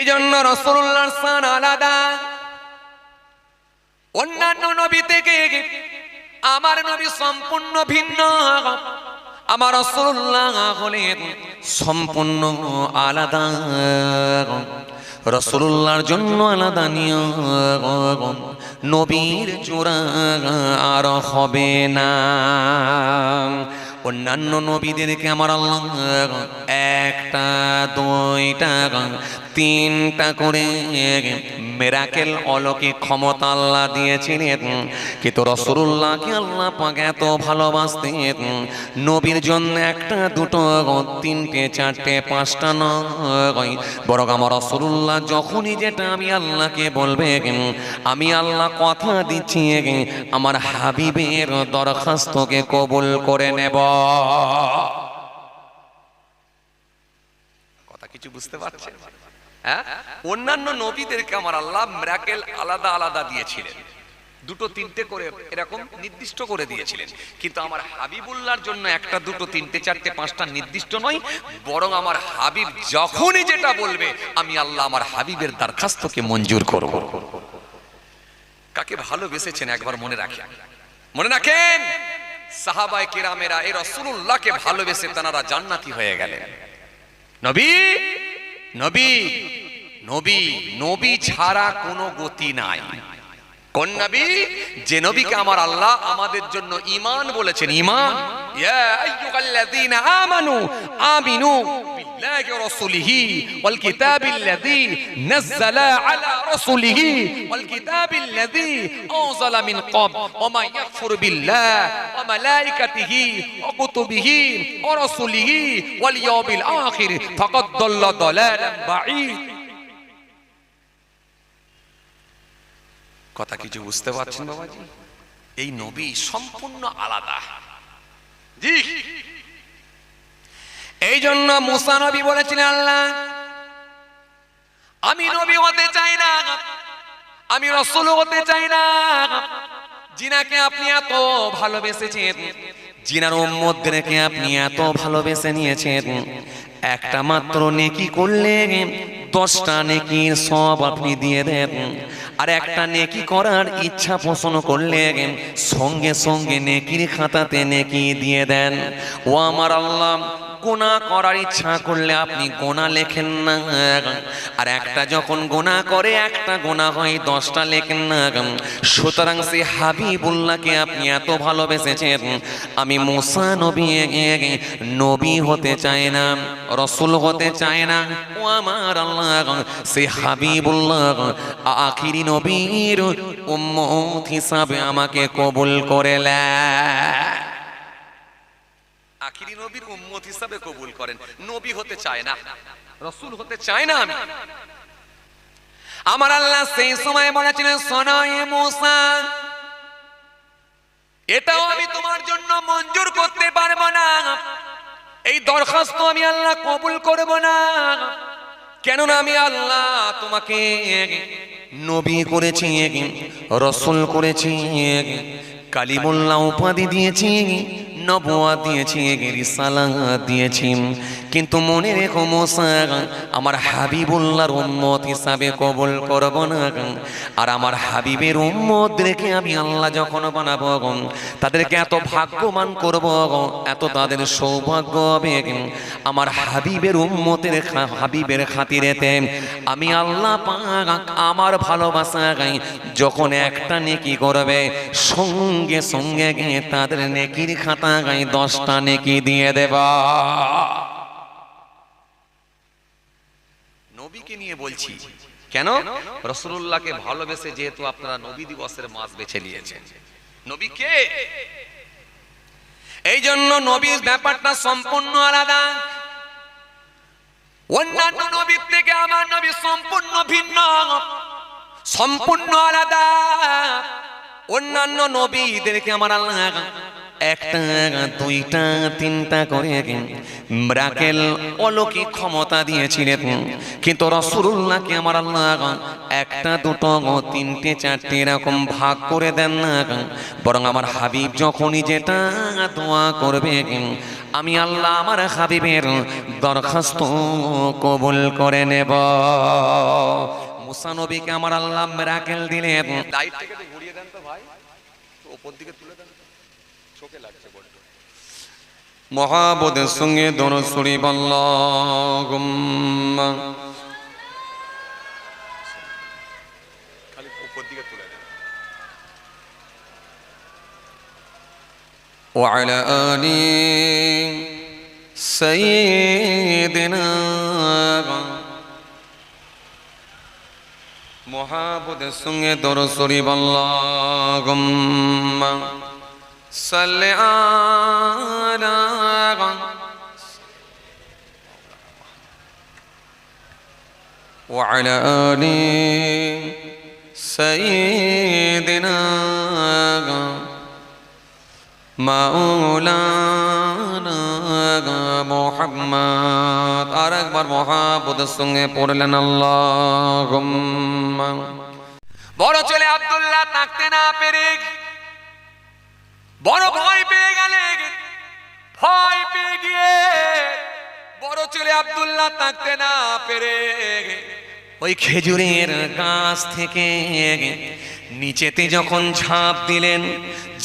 এই জন্য রাসূলুল্লাহর শান আলাদা, অন্যান্য নবী থেকে আমার নবী সম্পূর্ণ ভিন্ন। আমার রাসূলুল্লাহ হলেন সম্পূর্ণ আলাদা। রাসূলুল্লাহর জন্য আলাদা নিয়ম, নবীর জোড়া আর হবে না। অন্যান্য নবীদেরকে আমার আল্লাহ একটা, দুইটা, তিনটা করে মিরাকেল অলৌকিক ক্ষমতা আল্লাহ দিয়েছিলেন, কিন্তু রাসূলুল্লাহকে আল্লাহ পাক এত ভালোবাসতেন, নবীর জন্য একটা, দুটো, তিনটে, চারটে, পাঁচটা নয়, বরং আমার রাসূলুল্লাহ যখনই যেটা আমি আল্লাহকে বলবে, আমি আল্লাহ কথা দিচ্ছি আমার হাবিবের দরখাস্তকে কবুল করে নেব। কথা কিছু বুঝতে পারছেন? হ্যাঁ, অন্যান্য নবীদেরকে আমার আল্লাহ মিরাকেল আলাদা আলাদা দিয়েছিলেন, দুটো তিনটে করে এরকম নির্দিষ্ট করে দিয়েছিলেন, কিন্তু আমার হাবিবুল্লাহর জন্য একটা, দুটো, তিনটে, চারটে, পাঁচটা নির্দিষ্ট নয়, বরং আমার হাবিব যখনই যেটা বলবে আমি আল্লাহ আমার হাবিবের দরখাস্তকে মঞ্জুর করব। কাকে ভালোবেসেছেন একবার মনে রাখেন, মনে রাখেন সাহাবায়ে কেরামেরা এই রাসূলুল্লাহকে ভালোবেসে তারা জান্নাতি হয়ে গেলেন। নবী নবী নবী নবী ছাড়া কোনো গতি নাই। কোন নবী? যে নবীকে আমার আল্লাহ আমাদের জন্য ঈমান বলেছেন। ঈমান, ইয়া আইয়ুহাল্লাযীনা আমানু আমিনু বিল্লাহি ওয়া রাসূলিহি ওয়াল কিতাবিল্লাযী নাযালা আলা রাসূলিহি ওয়াল কিতাবিল্লাযী আনজালা মিন ক্বাবল ওয়া মা ইয়াকফুর বিল্লাহি ওয়া মালাইকাতিহি ওয়া কুতুবিহি ওয়া রাসূলিহি ওয়াল ইয়াউমিল আখির ফাকাদ দাল্লা দালালান বাঈদ। কথা কিছু বুঝতে পারছেন বাবাজি? এই নবী সম্পূর্ণ আলাদা। জি, এই জন্য মুসা নবী বলেছিলেন, আল্লাহ আমি নবী হতে চাই না, আমি রাসূল হতে চাই না, জিনাকে আপনি এত ভালোবেসেছেন, জিনার উম্মতদেরকে আপনি এত ভালোবেসে নিয়েছেন, একটা মাত্র নেকি করলে 10টা নেকির সওয়াব আপনি দিয়ে দেন, আর একটা নেকি করার ইচ্ছা পোষণ করলে সঙ্গে সঙ্গে নেকির খাতাতে নেকি দিয়ে দেন। ও আমার আল্লাহ, গুনাহ করার ইচ্ছা করলে আপনি গুনাহ লেখেন না, আর একটা যখন গুনাহ করে একটা গুনাহ হয় 10টা লেখেন না। সুতরাং সে হাবিবুল্লাহকে আপনি এত ভালোবেসেছেন, আমি মুসা নবী নবী হতে চাই না, রাসূল হতে চাই না। ও আমার আল্লাহ, সে হাবিবুল্লাহ আখিরি নবীর উম্মত হিসাবে আমাকে কবুল করে নেন। আখিরি নবীর উম্মত হিসাবে কবুল করেন। নবী হতে চায় না, রাসূল হতে চায় না আমি। আমার আল্লাহ সেই সময় বলেছিলেন, শোনো মুসা, এটাও আমি তোমার জন্য মঞ্জুর করতে পারবো না, এই দরখাস্ত আমি আল্লাহ কবুল করব না। কেননা আমি আল্লাহ তোমাকে নবী করেছি, রাসূল করেছি, কালিমুল্লাহ উপাধি দিয়েছি, নবুয়ত দিয়েছি, রিসালাত দিয়েছি, কিন্তু মনে রেখো মুসা, আমার হাবিবুল্লাহর উম্মত হিসাবে কবুল করব না। আর আমার হাবিবের উম্মতদেরকে আমি আল্লাহ যখন বানাবো, তাদেরকে এত ভাগ্যবান করব, এত তাদের সৌভাগ্য হবে, আমার হাবিবের উম্মতের হাবিবের খাতিরেতে আমি আল্লাহ পাক আমার ভালোবাসা যখন একটা নেকি করবে, সঙ্গে সঙ্গে তাদের নেকির খাতা 10টা নেকি দিয়ে দেবা। নবীকে নিয়ে বলছি কেন? রাসূলুল্লাহকে ভালোবেসে যেহেতু আপনারা নবী দিবসের মাস বেছে নিয়েছেন। নবী কে? এই জন্য নবীর ব্যাপারটা সম্পূর্ণ আলাদা। অন্যান্য নবীর থেকে আমার নবী সম্পূর্ণ ভিন্ন, সম্পূর্ণ আলাদা। অন্যান্য নবীদেরকে আমার আল্লাহ একটা, দুইটা, তিনটা করে মিরাকেল অলৌকিক ক্ষমতা দিয়েছিলেন, কিন্তু রাসূলুল্লাহকে আমার আল্লাহ একটা, দুটো, তিনটে, চারটে এরকম ভাগ করে দেন না, বরং আমার হাবিব যখনই যেটা দোয়া করবে আমি আল্লাহ আমার হাবিবের দরখাস্ত কবুল করে নেব। মুসা নবীকে আমার আল্লাহ মিরাকেল দিলেন। লাইটটাকে তো ঘুরিয়ে দেন তো ভাই, উপর দিকে তুলে দেন, চোখে লাগছে বড়। মহাবুদের সঙ্গে দরুদ শরীফ আল্লাহুম্মা খালি উপর দিকে তুলে দেন। ওয়া আলা আলি সাইয়্যিদিনা। মহাবুদের সঙ্গে দরুদ শরীফ আল্লাহুম্মা সাল্লি আলা ওয়া আলা আলি সাইয়্যিদিনা মাওলানা মুহাম্মদ। আর একবার মহাবুদের সঙ্গে পড়লেন আল্লাহুম্মা। বড় ছেলে আব্দুল্লাহ থাকতে না পেরে বড় ভয় পেয়ে গেলেন। ভয় পেয়ে গিয়ে বড় ছেলে আব্দুল্লাহ থাকতে না পেরে ওই খেজুরের গাছ থেকে নিচেতে যখন ঝাঁপ দিলেন,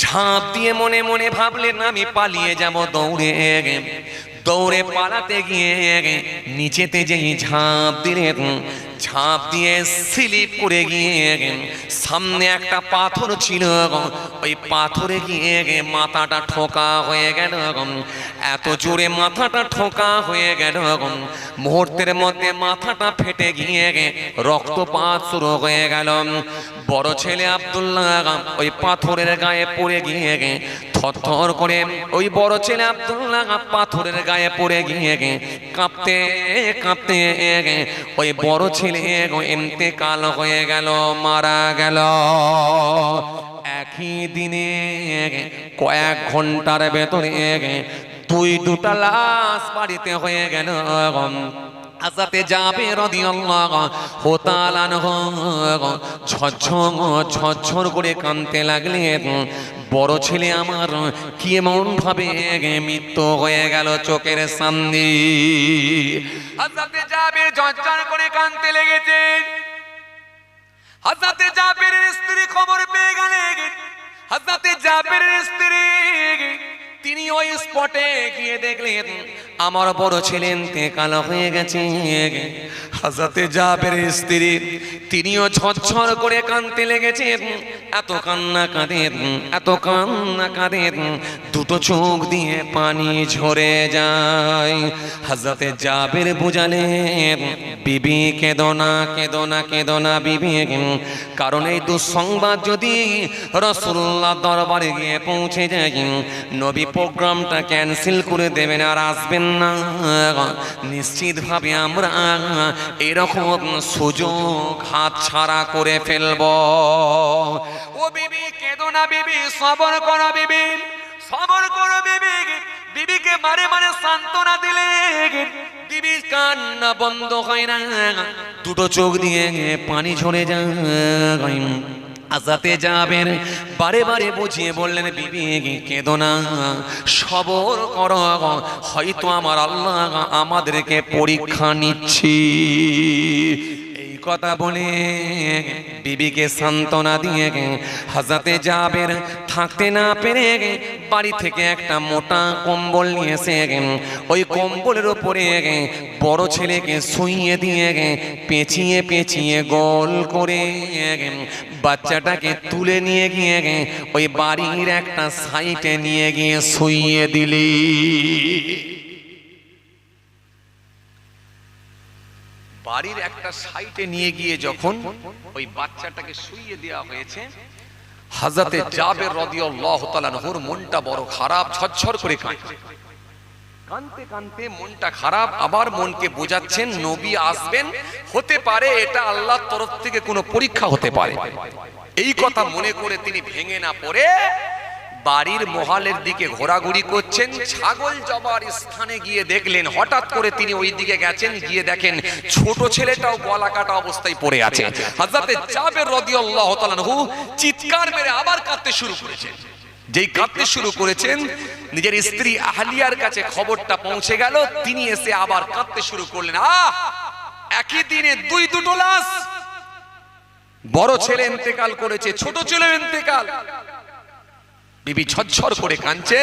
ঝাঁপ দিয়ে মনে মনে ভাবলেন আমি পালিয়ে যাব। দৌড়ে দৌড়ে পালাতে গিয়ে নিচেতে যেই ঝাঁপ দিলেন, ঝাঁপ দিয়ে স্লিপ করে গিয়ে সামনে একটা পাথর ছিল, ওই পাথরে গিয়ে মাথাটা ঠোকা হয়ে গেল। এত জোরে মাথাটা ঠোকা হয়ে গেল, মুহূর্তের মধ্যে মাথাটা ফেটে গিয়ে রক্তপাত শুরু হয়ে গেল। বড় ছেলে আব্দুল্লাহ ওই পাথরের গায়ে পড়ে গিয়ে থরথর করে, ওই বড় ছেলে আব্দুল্লাহ পাথরের গায়ে পড়ে গিয়ে কাঁপতে কাঁপতে ওই বড় ছেলে ইন্তেকাল হয়ে গেল, মারা গেল। একই দিনে কয়েক ঘন্টার ভেতরে দুটা লাশ বাড়িতে হয়ে গেল। হযরতে জাবের রাদিয়াল্লাহু তাআলা ঝরঝর করে কাঁদতে লাগলেন। বড় ছেলে আমার কি এমন ভাবে মৃত্যু হয়ে গেল চোখের সামনে। হযরতে জাবের ঝরঝর করে কাঁদতে লেগেছেন। হযরতে জাবেরের স্ত্রী খবর পেয়ে গেলেন। হযরতে জাবেরের স্ত্রী তিনি ওই স্পটে গিয়ে দেখলেন আমার বড় ছেলে ইন্তেকাল হয়ে গেছে। হযরতে জাবেরের স্ত্রী তিনিও ঝরঝর করে কাঁদতে লেগেছেন। এত কান্না কাঁদেন, এত কান্না কাঁদেন, দুটো চোখ দিয়ে পানি ঝরে যায়। হযরতে জাবের বুঝালেন বিবি কেঁদো না, কেঁদো না, কেঁদো না বিবি, কারণ এই দুঃসংবাদ যদি রাসূলুল্লাহ দরবারে গিয়ে পৌঁছে যায়, নবী প্রোগ্রামটা ক্যান্সেল করে দেবেন আর আসবেন না। নিশ্চিতভাবে আমরা এরকম সুযোগ হাতছাড়া করে ফেলব। ও বিবি কেঁদো না বিবি, সবর করো বিবি, সবর করো বিবি। বিবিকে মারে মারে সান্ত্বনা দিলে বিবি কান্না বন্ধ হয় না, দুটো চোখ দিয়ে পানি ঝরে যায়। হযরতে জাবের বারে বারে বুঝিয়ে বললেন বিবি কেঁদো না, সবর করো, হয়তো আমার আল্লাহ আমাদেরকে পরীক্ষা নিচ্ছি। এই কথা বলে বিবিকে সান্ত্বনা দিয়ে হযরতে জাবের থাকতে না পেরে বাড়ি থেকে একটা মোটা কম্বল নিয়ে এসে ওই কম্বলের উপরে বড় ছেলেকে শুইয়ে দিয়ে পেঁচিয়ে পেঁচিয়ে গোল করে বাচ্চাটাকে তুলে নিয়ে গিয়ে ওই বাড়ির একটা সাইডে নিয়ে গিয়ে শুইয়ে দিলি। বাড়ির একটা সাইডে নিয়ে গিয়ে যখন ওই বাচ্চাটাকে শুইয়ে দেওয়া হয়েছে, হযরতে জাবের রাদিয়াল্লাহু তাআলা আনহুর মনটা বড় খারাপ, ঝরঝর করে কাঁদছে। কাঁদতে কাঁদতে মনটা খারাপ, আবার মনকে বোঝাচ্ছেন নবী আসবেন, হতে পারে এটা আল্লাহর তরফ থেকে কোনো পরীক্ষা হতে পারে। এই কথা মনে করে তিনি ভেঙে না পড়ে বাড়ির মহালের দিকে ঘোরাঘুরি করছেন। ছাগল জবার স্থানে গিয়ে দেখলেন, হঠাৎ করে তিনি ওই দিকে গেছেন, গিয়ে দেখেন ছোট ছেলেটাও গলা কাটা অবস্থায় পড়ে আছে। হযরতে জাবের রাদিয়াল্লাহু তাআলা আনহু চিৎকার মেরে আবার কাঁদতে শুরু করেছেন। যেই কাঁদতে শুরু করেছেন, নিজের স্ত্রী আহলিয়ার কাছে খবরটা পৌঁছে গেল, তিনি এসে আবার কাঁদতে শুরু করলেন। একই দিনে দুটো লাশ, বড় ছেলে ইন্তেকাল করেছে, ছোট ছেলে ইন্তেকাল। বিবি ঝরঝর করে কাঁদছে,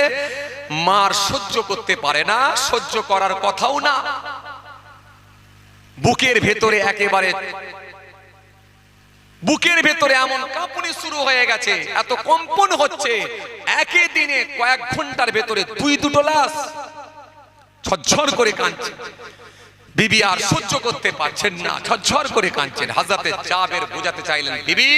মার সহ্য করতে পারে না, সহ্য করার কথাও না। বুকের ভেতরে একেবারে বুকের ভেতরে এমন কাঁপুনি শুরু হয়ে গেছে, এত কম্পন হচ্ছে, একই দিনে কয়েক ঘন্টার ভেতরে দুটো লাশ। ঝরঝর করে কাঁদছে, বিবি আর সহ্য করতে পারছেন না, ঝরঝর করে কাঁদছেন। হযরতে জাবের বোঝাতে চাইলেন, বিবি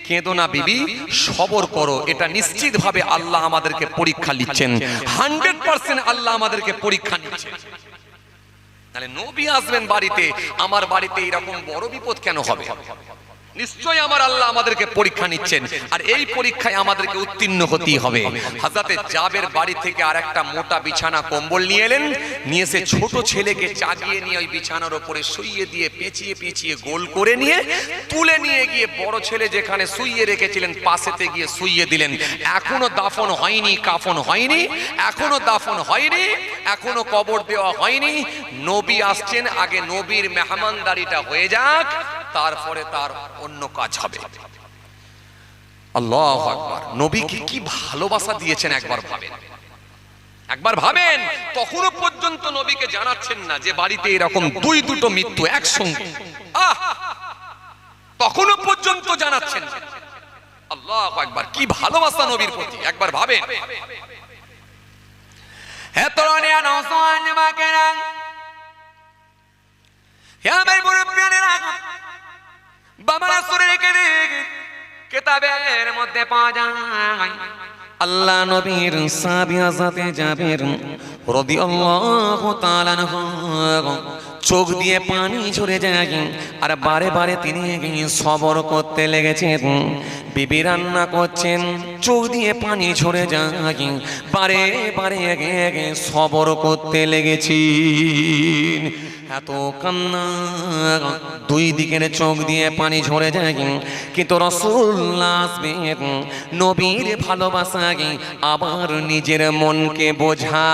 কেঁদো না বিবি, সবর করো, এটা নিশ্চিত ভাবে আল্লাহ আমাদেরকে পরীক্ষা নিচ্ছেন, 100% আল্লাহ আমাদেরকে পরীক্ষা নিচ্ছেন। তাহলে নবী আসবেন বাড়িতে, আমার বাড়িতে এরকম বড় বিপদ কেন হবে? নিশ্চয়ই আমার আল্লাহ আমাদেরকে পরীক্ষা নিচ্ছেন, আর এই পরীক্ষায় আমাদেরকে উত্তীর্ণ হতেই হবে। হযরতে জাবের বাড়ি থেকে আর একটা মোটা বিছানা কম্বল নিয়ে এলেন, নিয়ে এসে ছোট ছেলেকে চাগিয়ে নিয়ে ওই বিছানার উপরে শুইয়ে দিয়ে পেঁচিয়ে পেঁচিয়ে গোল করে নিয়ে তুলে নিয়ে গিয়ে বড় ছেলে যেখানে শুইয়ে রেখেছিলেন পাশেতে গিয়ে শুইয়ে দিলেন। এখনো দাফন হয়নি, কাফন হয়নি, এখনো দাফন হয়নি, এখনো কবর দেওয়া হয়নি। নবী আসছেন, আগে নবীর মেহমানদারিটা হয়ে যাক, তারপরে তার অন্য কাজ হবে। আল্লাহু আকবার। নবীকে কি ভালোবাসা দিয়েছেন একবার ভাবেন, একবার ভাবেন। তখনও পর্যন্ত নবীকে জানাচ্ছেন না যে বাড়িতে এরকম দুটো মৃত্যু একসঙ্গে, তখনও পর্যন্ত জানাচ্ছেন না। আল্লাহু আকবার, কি ভালোবাসা নবীর প্রতি, একবার ভাবেন। হে তরুণিয়া নওজোয়ান যুবকেরা, হে আমার মুরব্বিয়ানেরা, বাবার সুরে কিতাবের মধ্যে পাওয়া যায় আল্লাহ নবীর সাহাবী হযরতে জাবের রাদিয়াল্লাহু তাআলা আনহু চোখ দিয়ে পানি ঝরে যায়, আর বারে বারে তিনি সবর করতে লেগেছেন। বিবি রান্না করছেন, চোখ দিয়ে পানি ঝরে যায়, বারে বারে সবর করতে লেগেছেন। এত কান্না, দুই দিকের চোখ দিয়ে পানি ঝরে যায়, কিন্তু রাসূলুল্লাহ আসবেন, নবীর ভালোবাসা আবার নিজের মনকে বোঝা,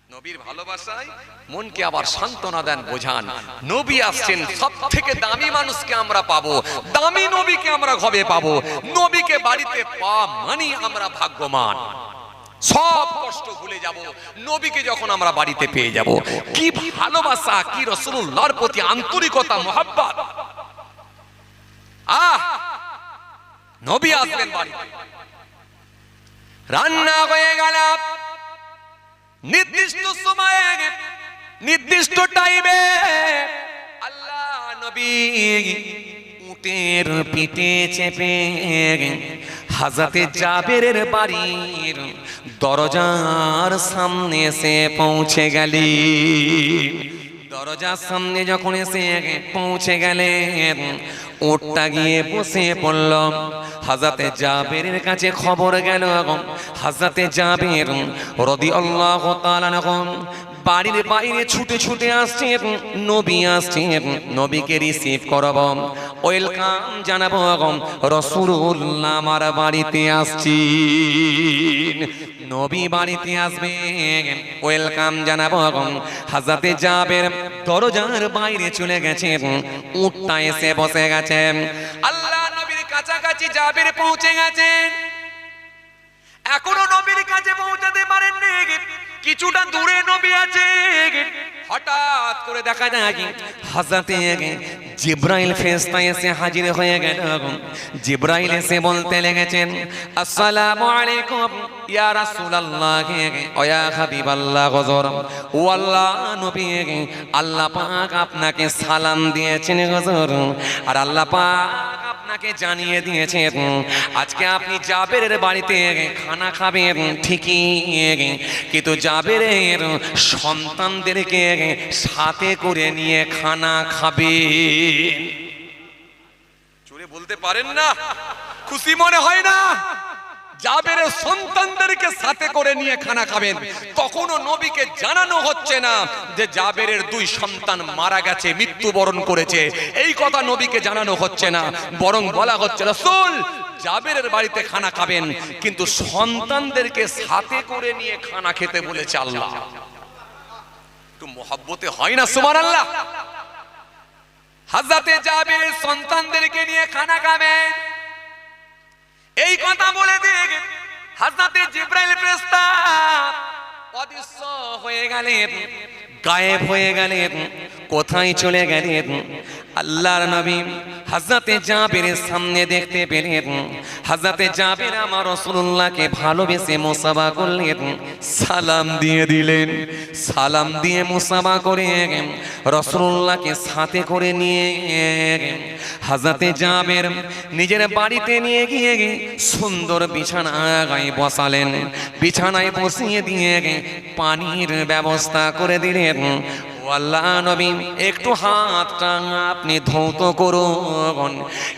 নবীর ভালোবাসায় মনকে আবার সান্ত্বনা দেন, বোঝান। নবী আসছেন, সব থেকে দামি মানুষকে আমরা পাবো, দামি নবীকে আমরা ঘরে পাবো। নবীকে বাড়িতে পাওয়া মানে আমরা ভাগ্যবান, সব কষ্ট ভুলে যাব নবীকে যখন আমরা বাড়িতে পেয়ে যাব। কি ভালোবাসা, কি রাসূলুল্লাহর প্রতি আন্তরিকতা, মহব্বত। নবী আসবেন বাড়িতে, রান্না হয়ে গেল, নির্দিষ্ট সময়ে নির্দিষ্ট টাইমে আল্লাহ নবী উটের পিঠে চেপে হযরতে জাবেরের বাড়ির দরজার সামনে এসে পৌঁছে গেলেন। দরজার সামনে যখন এসে পৌঁছে গেলেন, উটটা গিয়ে বসে পড়ল। হযরতে জাবেরের কাছে খবর গেল, হযরতে জাবের রাদিয়াল্লাহু তাআলা আনহু বাড়ির বাইরে ছুটে ছুটে আসছেন, নবী আসছেন, নবীকে রিসিভ করব, ওয়েলকাম জানাবো, রাসূলুল্লাহ আমার বাড়িতে আসছেন। নবী বাড়িতে আসবেন, ওয়েলকাম জানাবো। হযরতে জাবের দরজার বাইরে চলে গেছেন, উটটা এসে বসে গেছেন। আল্লাহ নবীর কাছাকাছি জাবের পৌঁছে গেছেন, এখনো নবীর কাছে পৌঁছাতে পারেননি, কিছুটা দূরে নবী আছে। হঠাৎ করে দেখা যায় হযরতে জিবরাইল ফেরেশতা এসে হাজির হয়ে গেল। জিবরাইল এসে বলতে লেগেছেন, আসসালামু আলাইকুম ইয়া রাসূলুল্লাহ ওয়া ইয়া হাবিবাল্লাহ, হুজুর ও আল্লাহ নবী, আল্লাহ পাক আপনাকে সালাম দিয়েছেন হুজুর, আর আল্লাহ পাক আপনাকে জানিয়ে দিয়েছেন আজকে আপনি জাবেরের বাড়িতে খানা খাবেন ঠিকই, কিন্তু জাবেরের সন্তানদেরকে সাথে করে নিয়ে খানা খাবে। জোরে বলতে পারেন না? খুশি মনে হয় না? জাবেরের সন্তানদেরকে সাথে করে নিয়ে খানা খাবেন। তখনও নবীকে জানানো হচ্ছে না যে জাবেরের 2 সন্তান মারা গেছে, মৃত্যুবরণ করেছে, এই কথা নবীকে জানানো হচ্ছে না। বরং বলা হচ্ছে রাসূল জাবেরের বাড়িতে খানা খাবেন, কিন্তু সন্তানদেরকে সাথে করে নিয়ে খানা খেতে বলেছে আল্লাহ। একটু মহব্বতে হয় না সুবহানাল্লাহ? হযরতে জাবেরের সন্তানদেরকে নিয়ে খানা খাবেন, এই কথা বলে দিয়ে হযরতে জিবরাইল ফেরেশতা অদৃশ্য হয়ে গেলেন, গায়েব হয়ে গেলেন। কোথায় চলে গেলেন? আল্লাহর নবী হযরতে জাবেরের সামনে দেখতে পেলেন। হযরতে জাবের আমার রাসূলুল্লাহকে ভালোবেসে মুসাফা করলেন, সালাম দিয়ে দিলেন। সালাম দিয়ে মুসাফা করে রাসূলুল্লাহকে সাথে করে নিয়ে হযরতে জাবের নিজের বাড়িতে নিয়ে গিয়ে সুন্দর বিছানায় বসালেন। বিছানায় বসিয়ে দিয়ে পানির ব্যবস্থা করে দিলেন। আল্লাহ নবী একটু হাতটা আপনি ধৌত করুন,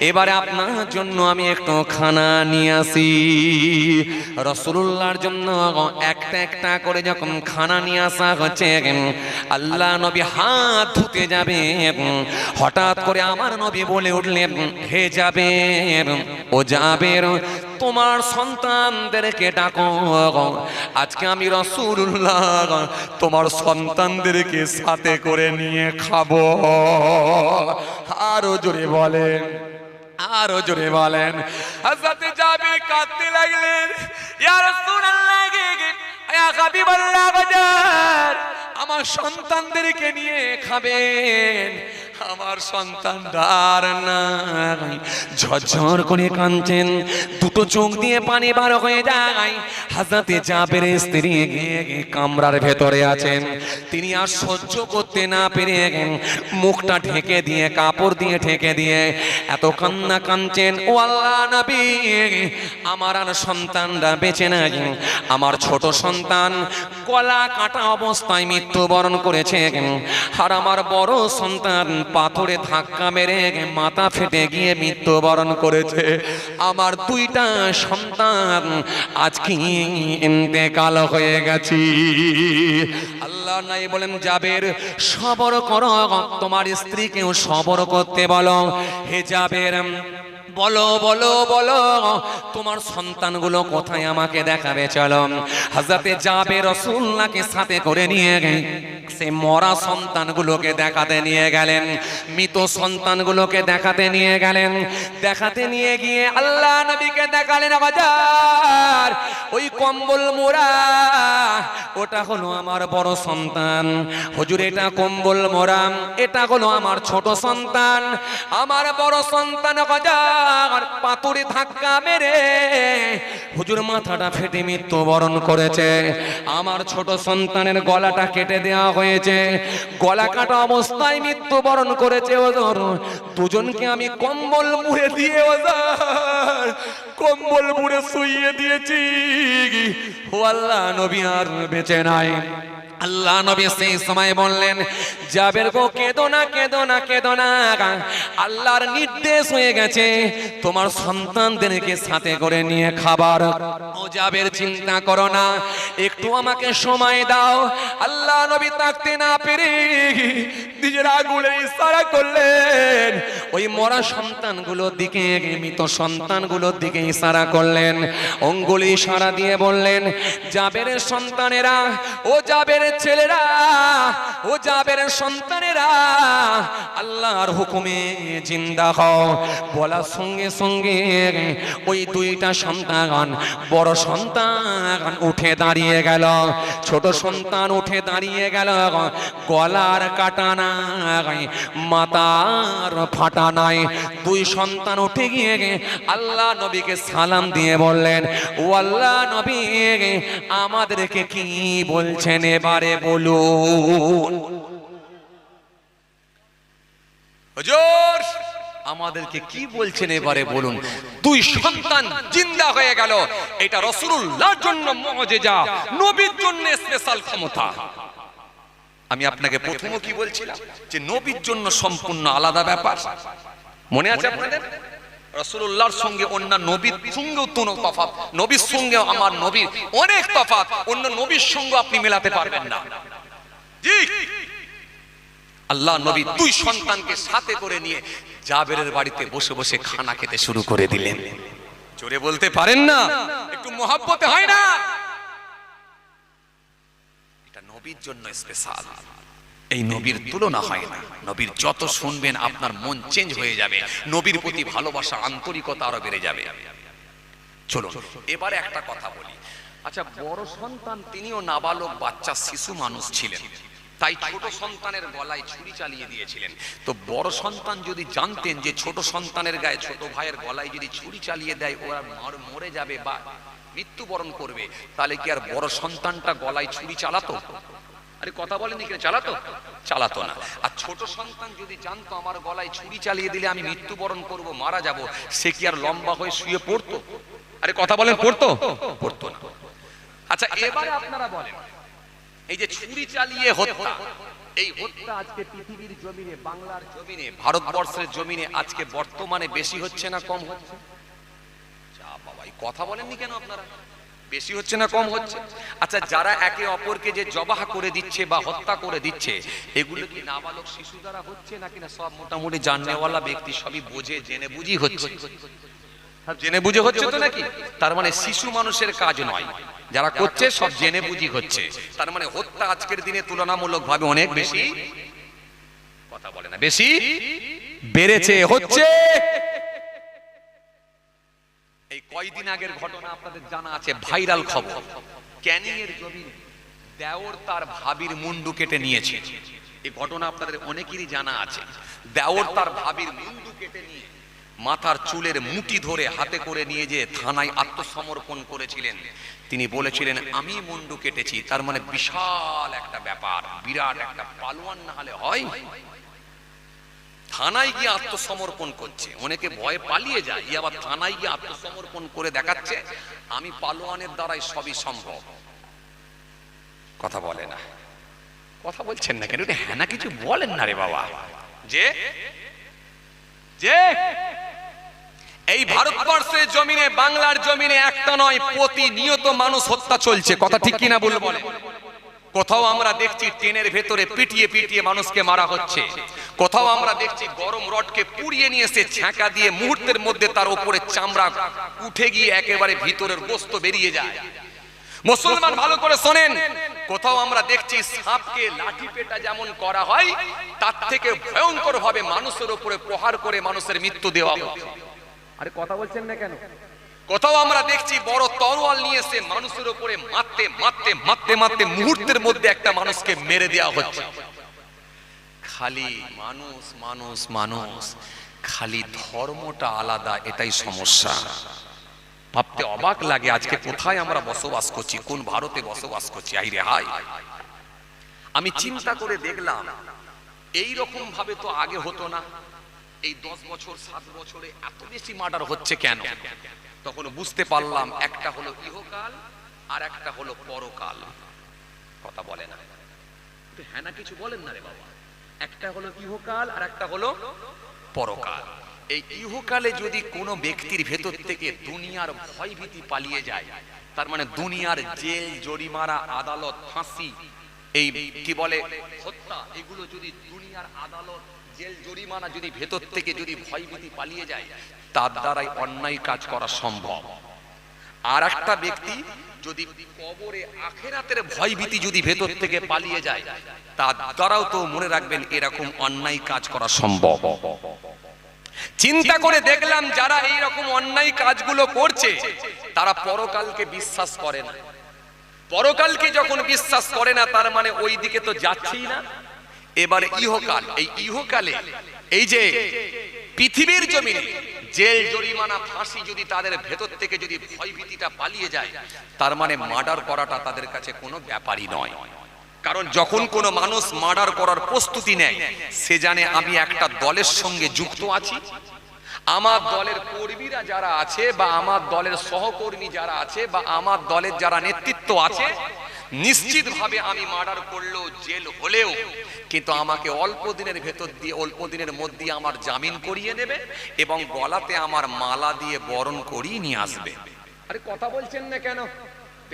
এবারে আপনার জন্য আমি একটু খানা নিয়ে আসি। রাসূলুল্লাহর জন্য একটা একটা করে যখন খানা নিয়ে আসা হচ্ছে, আল্লাহ নবী হাত ধুতে যাবে, হঠাৎ করে আমার নবী বলে উঠলেন, হে জাবের, ও জাবের, তোমার সন্তানদেরকে ডাকো, আজকে আমি রাসূলুল্লাহ তোমার সন্তানদেরকে সাথে করে নিয়ে খাবো। আরো জোরে বলেন, আরো জোরে বলেন। হযরত জাবের কাঁদতে লাগলেন, ইয়া রাসূলুল্লাহ, ইয়া হাবিবাল্লাহ, বাজার আমার সন্তানদেরকে নিয়ে খাবেন, আমার সন্তানরা আর নাই। ঝরঝর করে কাঁদছেন, দুটো চোখ দিয়ে পানি বার হয়ে যায়। হযরতে জাবেরের স্ত্রী কামরার ভেতরে আছেন, তিনি আর সহ্য করতে না পেরে মুখটা ঢেকে দিয়ে, কাপড় দিয়ে ঢেকে দিয়ে এত কান্না কাঁদছেন, ও আল্লাহ নবী, আমার আর সন্তানরা বেঁচে নাই। আমার ছোট সন্তান গলা কাটা অবস্থায় মৃত্যুবরণ করেছে, আর আমার বড় সন্তান পাথরে ধাক্কা মেরে মাথা ফেটে গিয়ে মৃত্যুবরণ করেছে। আমার 2টা সন্তান আজকে ইন্তেকাল হয়ে গেছে। আল্লাহ নাই বলেন, জাবের সবর করো, তোমার স্ত্রীকেও সবর করতে বলো। হে জাবের, বলো বলো বলো, তোমার সন্তানগুলো কোথায় আমাকে দেখাবে, চলো। হযরতে জাবের রাসূলুল্লাহকে সাথে করে নিয়ে সে মরা সন্তানগুলোকে দেখাতে নিয়ে গেলেন, মৃত সন্তানগুলোকে দেখাতে নিয়ে গেলেন। দেখাতে নিয়ে গিয়ে আল্লাহ নবীকে দেখালেন, বাজার ওই কম্বল মোড়া, ওটা হলো আমার বড় সন্তান। হুজুর, এটা কম্বল মোড়া, এটা হলো আমার ছোট সন্তান। আমার বড় সন্তান বাজার পাথরে ধাক্কা মেরে হুজুর মাথাটা ফেটে মৃত্যুবরণ করেছে। আমার ছোট সন্তানের গলাটা কেটে দেওয়া হয়েছে, গলা কাটা অবস্থায় মৃত্যুবরণ করেছে। ওজোর দুজনকে আমি কম্বল মুড়ে দিয়ে, ওজোর কম্বল মুড়ে শুইয়ে দিয়েছি। ও আল্লাহ নবী আর বেঁচে নাই। আল্লাহ নবী সেই সময় বললেন, জাবের গো, কেঁদো না, কেঁদো না, কেঁদো না, আল্লাহর নির্দেশ হয়ে গেছে, তোমার সন্তানদেরকে সাথে করে নিয়ে খাবার। ও জাবের, চিন্তা করো না, একটু আমাকে সময় দাও। আল্লাহ নবী তাকতে না পেরে নিজের আঙুলের ইশারা করলেন, ওই মরা সন্তানগুলোর দিকে, মৃত সন্তানগুলোর দিকে ইশারা করলেন, অঙ্গুলি ইশারা দিয়ে বললেন, জাবেরের সন্তানেরা, ও জাবের ছেলেরা, ও জাবের সন্তানেরা, আল্লাহর হুকুমে জিন্দা হও। বলার সঙ্গে সঙ্গে ওই 2টা সন্তান, বড় সন্তান উঠে দাঁড়িয়ে গেল, ছোট সন্তান উঠে দাঁড়িয়ে গেল। গলার কাটা নাই, মাথার ফাটা নাই। 2 সন্তান উঠে গিয়ে আল্লাহ নবীকে সালাম দিয়ে বললেন, ও আল্লাহ নবী, আমাদেরকে কি বলছেন এবারে বলুন। হুজুর, আমাদেরকে কি বলছেন এবারে বলুন। 2 সন্তান জিন্দা হয়ে গেল, এটা রাসূলুল্লাহর জন্য মুজিজা, নবীর জন্য স্পেশাল ক্ষমতা। আমি আপনাকে প্রথমে কি বলছিলাম যে নবীর জন্য সম্পূর্ণ আলাদা ব্যাপার, মনে আছে আপনাদের? রাসূলুল্লাহর সঙ্গে অন্য নবীর সঙ্গেও তো তফাৎ, নবীর সঙ্গে আমার নবীর অনেক তফাৎ, অন্য নবীর সঙ্গে আপনি মেলাতে পারবেন না। জি, আল্লাহ নবী দুই সন্তানকে সাথে করে নিয়ে জাবেরের বাড়িতে বসে বসে খানা খেতে শুরু করে দিলেন। জোরে বলতে পারেন না? একটু মহব্বতে হয় না? এটা নবীর জন্য স্পেশাল, এই নবীর তুলনা হয় না। নবীর যত শুনবেন আপনার মন চেঞ্জ হয়ে যাবে, নবীর প্রতি ভালোবাসা আন্তরিকতা আরো বেড়ে যাবে। চলুন এবারে একটা কথা বলি। আচ্ছা, বড় সন্তান তিনিও নাবালক বাচ্চা শিশু মানুষ ছিলেন, তাই ছোট সন্তানের গলায় ছুরি চালিয়ে দিয়েছিলেন। তো বড় সন্তান যদি জানতেন যে ছোট সন্তানের গায়ে, ছোট ভাইয়ের গলায় যদি ছুরি চালিয়ে দেয় ওরা মরে যাবে বা মৃত্যুবরণ করবে, তাহলে কি আর বড় সন্তানটা গলায় ছুরি চালাতো? আরে কথা বলেনি, কেন চালাতো? চালাতো না। আর ছোট সন্তান যদি জানতো আমার গলায় ছুরি চালিয়ে দিলে আমি মৃত্যুবরণ করব, মারা যাব, সে কি আর লম্বা হয়ে শুয়ে পড়তো? আরে কথা বলেন, পড়তো? পড়তো না। আচ্ছা, এবারে আপনারা বলেন, এই যে ছুরি চালিয়ে হত্যা, এই হত্যা আজকে পৃথিবীর জমিনে, বাংলার জমিনে, ভারতবর্ষের জমিনে আজকে বর্তমানে বেশি হচ্ছে না কম হচ্ছে? বাবা, এই কথা বলেননি কেন আপনারা? বেশি হচ্ছে না কম হচ্ছে? আচ্ছা, যারা একে অপরকে যে জবাহ করে দিচ্ছে বা হত্যা করে দিচ্ছে, এগুলো কি নাবালক শিশু দ্বারা হচ্ছে নাকি না সব মোটামুটি জাননেওয়ালা ব্যক্তি সবই বোঝে জেনে বুঝি হচ্ছে? জেনে বুঝে হচ্ছে তো নাকি? তার মানে শিশু মানুষের কাজ নয়, যারা করছে সব জেনে বুঝি হচ্ছে। তার মানে হত্যা আজকের দিনে তুলনামূলক ভাবে অনেক বেশি, কথা বলে না, বেশি বেড়েছে, হচ্ছে। এই কয়দিন আগের ঘটনা আপনাদের জানা আছে, ভাইরাল খবর, ক্যানিং এর জমিনে দেওর তার ভাবির মুন্ডু কেটে নিয়েছে। এই ঘটনা আপনাদের অনেকেরই জানা আছে। দেওর তার ভাবির মুন্ডু কেটে নিয়ে মাথার চুলের মুঠি ধরে হাতে করে নিয়ে যে থানায় আত্মসমর্পণ করেছিলেন। তিনি বলেছিলেন আমি মুন্ডু কেটেছি। তার মানে বিশাল একটা ব্যাপার, বিরাট একটা পালোয়ান না হলে হয়? থানায় গিয়ে আত্মসমর্পণ করছে, অনেকে ভয়ে পালিয়ে যায়, আবার থানায় গিয়ে আত্মসমর্পণ করে দেখাচ্ছে আমি পালোয়ানের দ্বারাই সবই সম্ভব। কথা বলে না, কথা বলছেন না কেন? হ্যাঁ না কিছু বলেন না রে বাবা। যে যে এই ভারতবর্ষের জমিনে, বাংলার জমিনে একটা নয়, প্রতিনিয়ত মানুষ হত্যা চলছে, কথা ঠিক কিনা বলবো বলেন? কোথাও আমরা দেখছি ট্রেনের ভেতরে পিটিয়ে পিটিয়ে মানুষকে মারা হচ্ছে, কোথাও আমরা দেখছি গরম রডকে পুড়িয়ে নিয়ে এসে ছ্যাঁকা দিয়ে মুহূর্তের মধ্যে তার উপরে চামড়া উঠে গিয়ে একেবারে ভিতরের গোস্ত বেরিয়ে যায়। মুসলমান ভালো করে শোনেন, কোথাও আমরা দেখছি সাপকে লাঠি পেটা যেমন করা হয়, তার থেকে ভয়ঙ্কর ভাবে মানুষের উপরে প্রহার করে মানুষের মৃত্যু দেওয়া হচ্ছে। আরে কথা বলছেন না কেন? কোথাও আমরা দেখছি বড় তরোয়াল নিয়ে এসে মানুষের উপরে মারতে মারতে মারতে মারতে মুহূর্তের মধ্যে একটা মানুষকে মেরে দেওয়া হচ্ছে। খালি মানুষ মানুষ মানুষ, খালি ধর্মটা আলাদা, এটাই সমস্যা। ভাবতে অবাক লাগে আজকে কোথায় আমরা বসবাস করছি, কোন ভারতে বসবাস করছি। আই রে হাই, আমি চিন্তা করে দেখলাম এই রকম ভাবে তো আগে হতো না। এই 10 বছর 7 বছরে এত বেশি মার্ডার হচ্ছে কেন? তখন বুঝতে পারলাম একটা হলো ইহকাল আর একটা হলো পরকাল। কথা বলে না, হ্যাঁ না কিছু বলেন না রে বাবা। একটা হলো ইহকাল আর একটা হলো পরকাল। এই ইহকালে যদি কোনো ব্যক্তির ভেতর থেকে দুনিয়ার ভয় ভীতি পালিয়ে যায়, তার মানে দুনিয়ার জেল জরিমানা আদালত ফাঁসি এই কি বলে হত্যা, এগুলো যদি দুনিয়ার আদালত জেল জরিমানা যদি ভেতর থেকে যদি ভয় ভীতি পালিয়ে যায়, তার দ্বারাই অন্যায় কাজ করা সম্ভব। আর একটা ব্যক্তি যদি কবরে আখিরাতের ভয় ভীতি যদি ভেতর থেকে পালিয়ে যায়, তার দ্বারাও তো মনে রাখবেন এরকম অন্যায় কাজ করা সম্ভব। চিন্তা করে দেখলাম যারা এই রকম অন্যায় কাজগুলো করছে তারা পরকালকে বিশ্বাস করে না। পরকালকে যখন বিশ্বাস করে না, তার মানে ওই দিকে তো যাচ্ছেই না। এবারে ইহকাল, এই ইহকালে এই যে পৃথিবীর জমিনে জেল জরিমানা ফাঁসি যদি তাদের ভেতর থেকে যদি ভয় ভীতিটা পালিয়ে যায়, তার মানে মার্ডার করাটা তাদের কাছে কোনো ব্যাপারই নয়। কারণ যখন কোনো মানুষ মার্ডার করার প্রস্তুতি নেয়, সে জানে আমি একটা দলের সঙ্গে যুক্ত আছি, আমার দলের কর্মীরা যারা আছে বা আমার দলের সহকর্মী যারা আছে বা আমার দলের যারা নেতৃত্ব আছে, নিশ্চিতভাবে আমি মার্ডার করলেও জেল হলেও কিন্তু আমাকে অল্প দিনের মধ্যে আমার জামিন করিয়ে নেবে এবং গলাতে আমার মালা দিয়ে বরণ করিয়ে নিয়ে আসবে। আরে কথা বলছেন না কেন?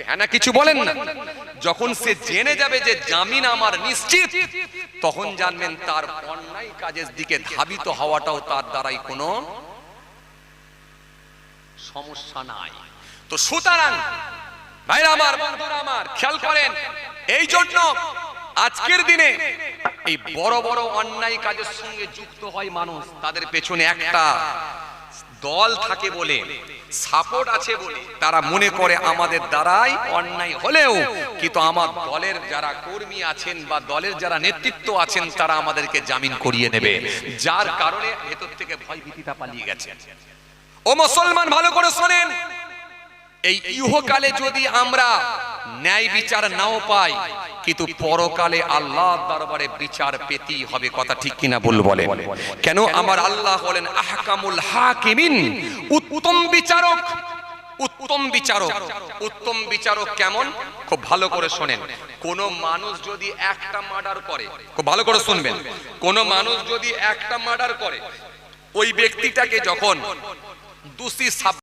হ্যাঁ না কিছু বলেন না। যখন সে জেনে যাবে যে জামিন আমার নিশ্চিত, তখন জানবেন তার অন্যায় কাজের দিকে ধাবিত হওয়াটাও তার দ্বারাই কোনো সমস্যা নাই। তো সুতরাং ভাইরা আমার, বন্ধুরা আমার, খেয়াল করেন, এই জন্য আজকের দিনে এই বড় বড় অন্যায় কাজের সঙ্গে যুক্ত হয় মানুষ, তাদের পেছনে একটা দল থাকে বলে, সাপোর্ট আছে বলে তারা মনে করে আমাদের দ্বারাই অন্যায় হলেও কিন্তু আমার দলের যারা কর্মী আছেন বা দলের যারা নেতৃত্ব আছেন তারা আমাদেরকে জামিন করিয়ে নেবে, যার কারণে ভেতর থেকে ভয় ভীতিটা পালিয়ে গেছে। ও মুসলমান, ভালো করে শোনেন, এই ইহকালে যদি আমরা ন্যায় বিচার নাও পাই কিন্তু পরকালে আল্লাহর দরবারে বিচার পেতেই হবে। কথা ঠিক কিনা বল বলেন? কেন? আমার আল্লাহ বলেন আহকামুল হাকিমিন, উত্তম বিচারক। উত্তম বিচারক, উত্তম বিচারক কেমন? খুব ভালো করে শোনেন। কোন মানুষ যদি একটা মার্ডার করে, খুব ভালো করে শুনবেন, কোন মানুষ যদি একটা মার্ডার করে, ওই ব্যক্তিটাকে যখন দোষী